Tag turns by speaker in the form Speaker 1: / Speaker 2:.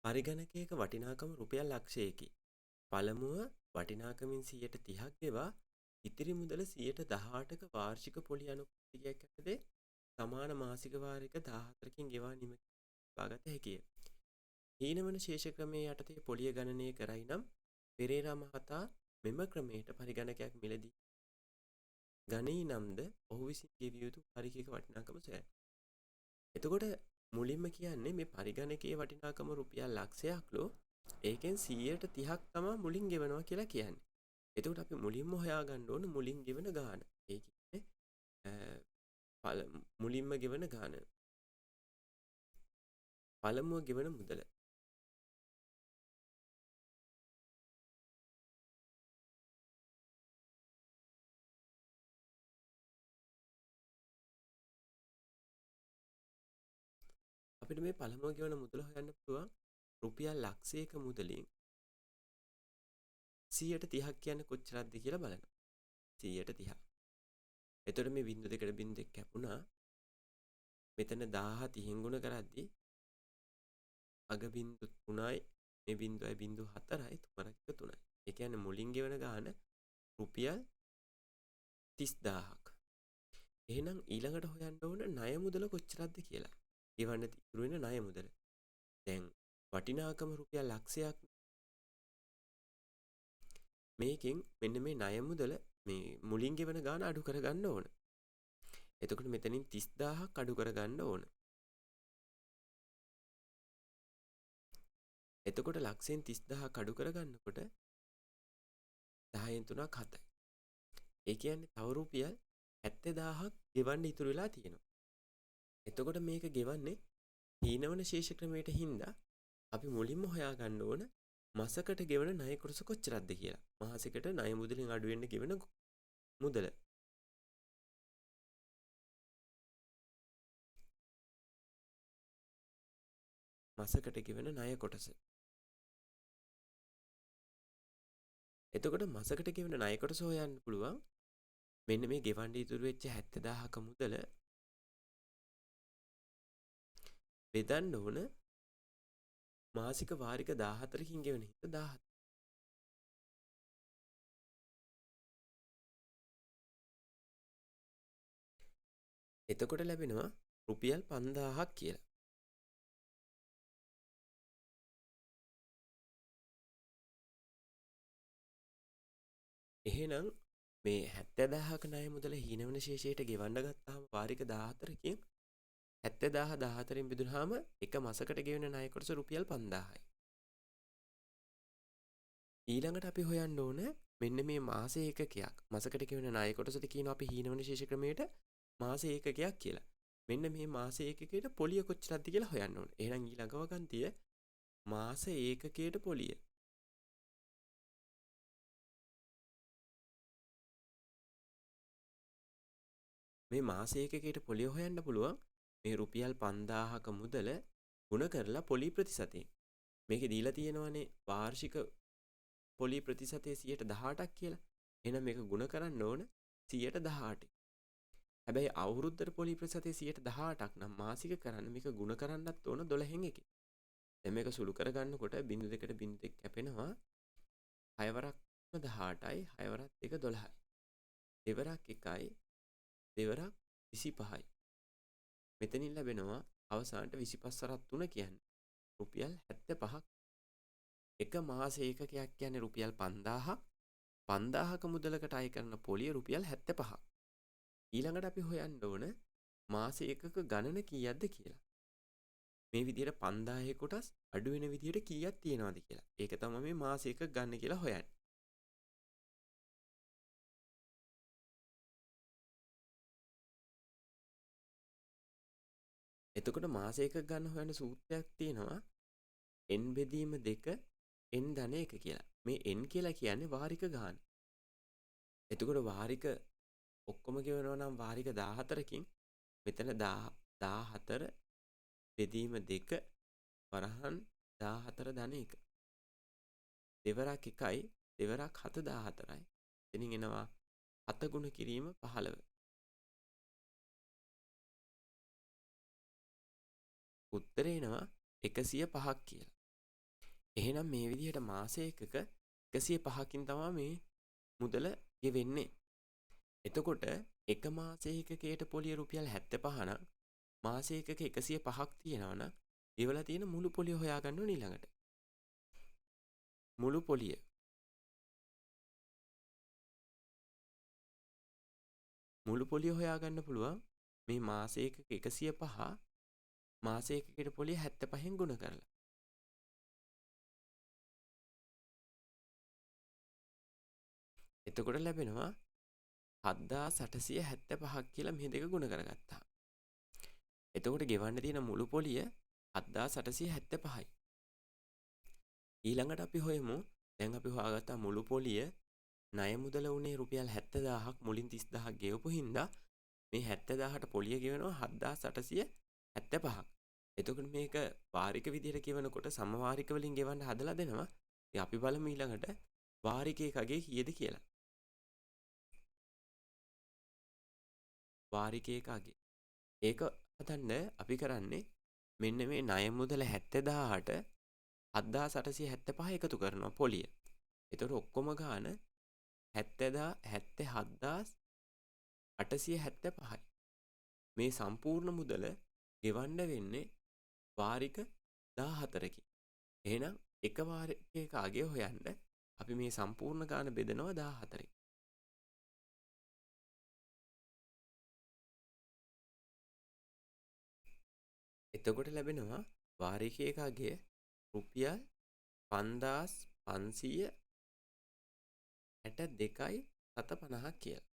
Speaker 1: පරිගණකයක වටිනාකම රුපියල් ලක්ෂයකි. පළමුව වටිනාකමින් 30%ක් ගෙවා ඉතිරි මුදල 18%ක වාර්ෂික පොලි අනුපාතයක් යටතේ සමාන මාසික වාරික 14කින් ගෙවා නිම ලබාගත හැකිය. හීනවන ශේෂ ක්‍රමයේ යටතේ පොලිය ගණනය කරයි නම් පෙරේරා මහතා මෙම ක්‍රමයට පරිගණකයක් මිලදී ගණී නම්ද ඔහු විසින් ගෙවිය යුතු වාරිකයක වටිනාකම සොයයි. එතකොට මුලින්ම කියන්නේ මේ පරිගණකයේ වටිනාකම රුපියල් ලක්ෂයක්ලු ඒකෙන් 130ක් තමයි මුලින් ගෙවනවා කියලා කියන්නේ. එතකොට අපි මුලින්ම හොයාගන්න ඕන මුලින් ගෙවන ගාණ. ඒ කියන්නේ මුලින්ම ගෙවන ගාණ. පළමුව ගෙවන මුදල. අපිට මේ පළමුව ගෙවන මුදල හොයන්න පුළුවන් රුපියල් ලක්ෂයක මුදලින් 130ක් කියන්නේ කොච්චරක්ද කියලා බලන්න. 130. එතකොට මේ බිංදු දෙකට බිංදු දෙක කැපුණා. මෙතන 1000 30න් ගුණ කරද්දී අග බිංදු 3යි මේ බිංදුවයි බිංදු 4යි 3යි. ඒ කියන්නේ මුලින් ගෙවන ගාන රුපියල් 30000ක්. එහෙනම් ඊළඟට හොයන්න ඕන ණය මුදල කොච්චරක්ද කියලා. ගෙවන්න ඉතුරු වෙන ණය මුදල. දැන් වටිනාකම රුපියල් ලක්ෂයක්. මේකෙන් මෙන්න මේ ණය මුදල මේ මුලින් ගෙවන ගාන අඩු කරගන්න ඕන. එතකොට මෙතනින් 30000ක් අඩු කරගන්න ඕන. එතකොට ලක්ෂයෙන් 30000ක් අඩු කරගන්නකොට 10න් 3ක් 7යි. ඒ කියන්නේ තව රුපියල් 70000ක් ගෙවන්න ඉතුරු වෙලා තියෙනවා. එතකොට මේක ගෙවන්නේ හීනවන ශේෂ ක්‍රමයට හින්දා අපි මුලින්ම හොයාගන්න ඕන මාසකට ගෙවන ණය කොටස කොච්චරක්ද කියලා. මාසෙකට ණය මුදලින් අඩු වෙන්න ගෙවන මුදල. මාසකට ගෙවන ණය කොටස. එතකොට මාසකට ගෙවන ණය කොටස හොයන්න පුළුවන්. මෙන්න මේ ගෙවන්න ඉතුරු වෙච්ච 70000ක මුදල බෙදන්න ඕන මාසික වාරික 14කින් ගෙවන හින්දා 17. එතකොට ලැබෙනවා රුපියල් 5000ක් කියලා. එහෙනම් මේ 70000ක ණය මුදල හීනවන ශේෂයට ගෙවන්න ගත්තාම වාරික 14කින් 70000 14න් බෙදුනහම එක මාසකට ගෙවෙන ණය කොටස රුපියල් 5000යි. ඊළඟට අපි හොයන්න ඕන මෙන්න මේ මාස ඒකකයක්. මාසකට ගෙවෙන ණය කොටසට කියනවා අපි හීනවන ශේෂ ක්‍රමයට මාස ඒකකයක් කියලා. මෙන්න මේ මාස ඒකකයට පොලිය කොච්චරද කියලා හොයන්න ඕන. එහෙනම් ඊළඟ වගන්තිය මාස ඒකකයට පොලිය. මේ මාස ඒකකයට පොලිය හොයන්න පුළුවන් මේ රුපියල් 5000ක මුදල ගුණ කරලා පොලි ප්‍රතිශතයෙන්. මේකේ දීලා තියෙනවානේ වාර්ෂික පොලි ප්‍රතිශතය 18%ක් කියලා. එහෙනම් මේක ගුණ කරන්න ඕන 118. හැබැයි අවුරුද්දට පොලි ප්‍රතිශතය 118ක් නම් මාසික කරන්න මේක ගුණ කරන්නත් ඕන 12න් එකේ. දැන් මේක සුළු කරගන්නකොට බිංදු දෙකට බිංදු දෙක කැපෙනවා. 6 වරක් 18යි 6 වරක් 2 12යි. දෙවරක් 1යි දෙවරක් 25යි. මෙතනින් ලැබෙනවා අවසානට 25 වරක් 3 කියන්නේ රුපියල් 75ක්. එක මාස ඒකකයක් කියන්නේ රුපියල් 5000ක්. 5000ක මුදලකට අය කරන පොලිය රුපියල් 75ක්. ඊළඟට අපි හොයන්න ඕන මාස ඒකක ගණන කීයක්ද කියලා. මේ විදිහට 5000 කොටස් අඩු වෙන විදිහට කීයක් තියෙනවද කියලා. ඒක තමයි මේ මාස ඒකක ගන්න කියලා හොයන්නේ. එතකොට මාස ඒකක ගන්න හොයන සූත්‍රයක් තියෙනවා. n බෙදීම 2 n ධන 1 කියලා. මේ n කියලා කියන්නේ වාරික ගාන. එතකොට වාරික ඔක්කොම ගෙවනවා නම් වාරික 14කින් මෙතන 14 බෙදීම 2 වරහන් 14 ධන 1. දෙවරක් 1යි දෙවරක් 7 14යි. එතනින් එනවා 7 ගුණ කිරීම 15. උත්තරේ එනවා 105ක් කියලා. එහෙනම් මේ විදිහට මාස එකක 105කින් තමයි මේ මුදල ගෙවෙන්නේ. එතකොට එක මාස ඒකකයට පොලිය රුපියල් 75 නම් මාස එකක 105ක් තියෙනවා නම් ඉවල තියෙන මුළු පොලිය හොයාගන්න ඕන ඊළඟට. මුළු පොලිය. මුළු පොලිය හොයාගන්න පුළුවන් මේ මාස එකක 105 මාස එකකට පොලිය 75න් ගුණ කරලා. එතකොට ලැබෙනවා 7875ක් කියලා මේ දෙක ගුණ කරගත්තා. එතකොට ගෙවන්න තියෙන මුළු පොලිය 7875යි. ඊළඟට අපි හොයමු දැන් අපි හොයාගත්තා මුළු පොලිය ණය මුදල උනේ රුපියල් 70000ක් මුලින් 30000ක් ගෙවපු හින්දා මේ 70000ට පොලිය ගෙවනවා 7875ක්. එතකොට මේක වාරික විදිහට කියවනකොට සමවාරික වලින් ගෙවන්න හදලා දෙනවා. ඉතින් අපි බලමු ඊළඟට වාරික එකගේ කීයද කියලා. වාරික එකගේ. ඒක හදන්න අපි කරන්නේ මෙන්න මේ ණය මුදල 70000ට 7875 එකතු කරනවා පොලිය. එතකොට ඔක්කොම ගාන 77875යි. මේ සම්පූර්ණ මුදල ගෙවන්න වෙන්නේ වාරික 14කින්. එහෙනම් එක වාරිකයක අගය හොයන්න අපි මේ සම්පූර්ණ ගාන බෙදනවා 14කින්. එතකොට ලැබෙනවා වාරිකයක අගය රුපියල් 5562.50ක් කියලා.